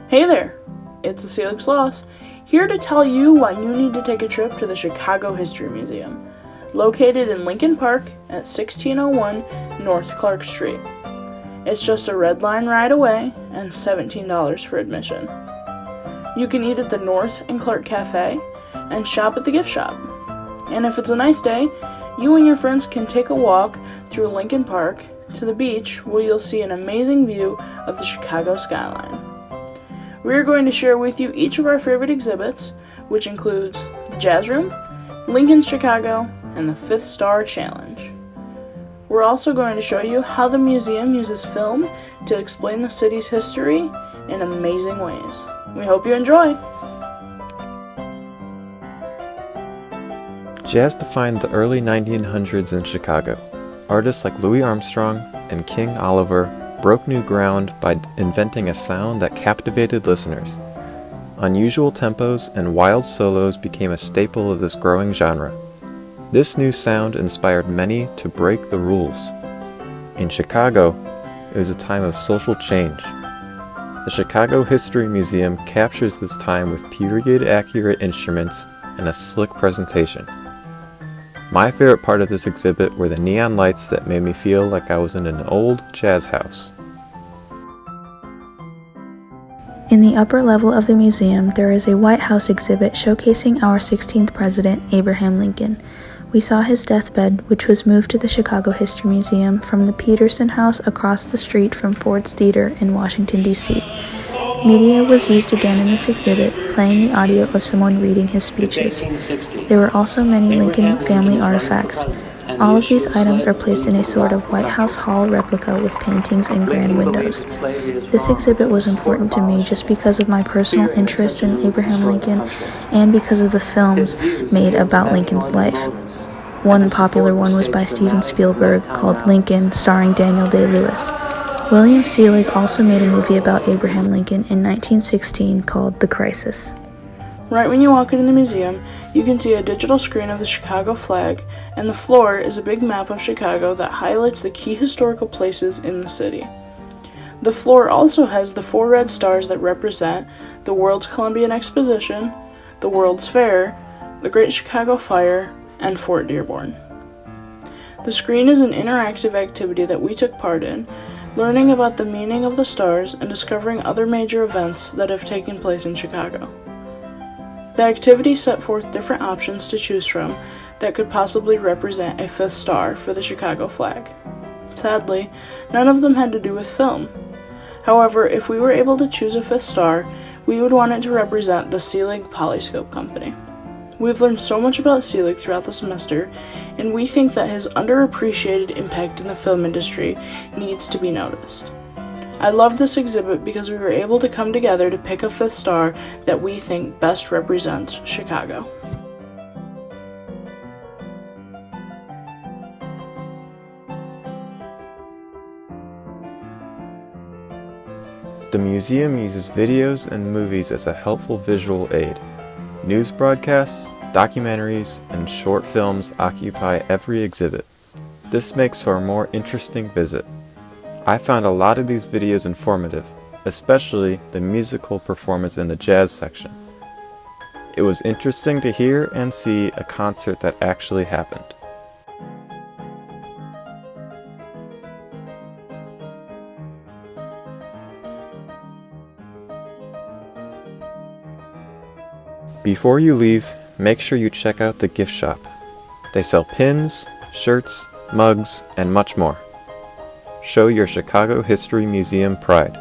Hey there, it's the Selig Sloths, here to tell you why you need to take a trip to the Chicago History Museum, located in Lincoln Park at 1601 North Clark Street. It's just a red line ride away and $17 for admission. You can eat at the North and Clark Cafe and shop at the gift shop. And if it's a nice day, you and your friends can take a walk through Lincoln Park to the beach where you'll see an amazing view of the Chicago skyline. We are going to share with you each of our favorite exhibits, which includes the Jazz Room, Lincoln Chicago, and the Fifth Star Challenge. We're also going to show you how the museum uses film to explain the city's history in amazing ways. We hope you enjoy! Jazz defined the early 1900s in Chicago. Artists like Louis Armstrong and King Oliver broke new ground by inventing a sound that captivated listeners. Unusual tempos and wild solos became a staple of this growing genre. This new sound inspired many to break the rules. In Chicago, it was a time of social change. The Chicago History Museum captures this time with period-accurate instruments and a slick presentation. My favorite part of this exhibit were the neon lights that made me feel like I was in an old jazz house. In the upper level of the museum, there is a White House exhibit showcasing our 16th president, Abraham Lincoln. We saw his deathbed, which was moved to the Chicago History Museum from the Peterson House across the street from Ford's Theater in Washington, D.C. Media was used again in this exhibit, playing the audio of someone reading his speeches. There were also many Lincoln family artifacts. All of these items are placed in a sort of White House Hall replica with paintings and grand windows. This exhibit was important to me just because of my personal interest in Abraham Lincoln and because of the films made about Lincoln's life. One popular one was by Steven Spielberg called Lincoln, starring Daniel Day-Lewis. William Selig also made a movie about Abraham Lincoln in 1916 called The Crisis. Right when you walk into the museum, you can see a digital screen of the Chicago flag, and the floor is a big map of Chicago that highlights the key historical places in the city. The floor also has the 4 red stars that represent the World's Columbian Exposition, the World's Fair, the Great Chicago Fire, and Fort Dearborn. The screen is an interactive activity that we took part in, learning about the meaning of the stars and discovering other major events that have taken place in Chicago. The activity set forth different options to choose from that could possibly represent a 5th star for the Chicago flag. Sadly, none of them had to do with film. However, if we were able to choose a 5th star, we would want it to represent the Selig Polyscope Company. We've learned so much about Selig throughout the semester, and we think that his underappreciated impact in the film industry needs to be noticed. I love this exhibit because we were able to come together to pick a 5th star that we think best represents Chicago. The museum uses videos and movies as a helpful visual aid. News broadcasts, documentaries, and short films occupy every exhibit. This makes for a more interesting visit. I found a lot of these videos informative, especially the musical performance in the jazz section. It was interesting to hear and see a concert that actually happened. Before you leave, make sure you check out the gift shop. They sell pins, shirts, mugs, and much more. Show your Chicago History Museum pride.